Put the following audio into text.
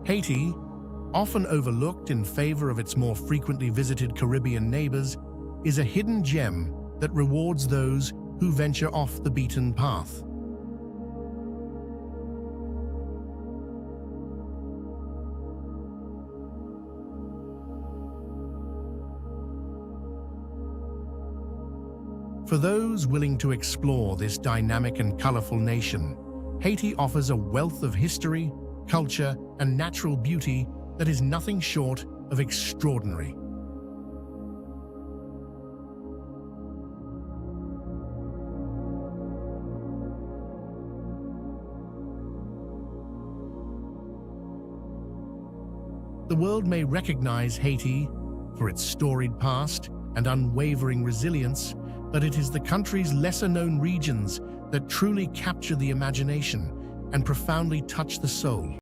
Haiti, often overlooked in favor of its more frequently visited Caribbean neighbors, is a hidden gem that rewards those who venture off the beaten path. For those willing to explore this dynamic and colorful nation, Haiti offers a wealth of history, culture, and natural beauty that is nothing short of extraordinary. The world may recognize Haiti for its storied past and unwavering resilience, but it is the country's lesser-known regions that truly capture the imagination and profoundly touch the soul.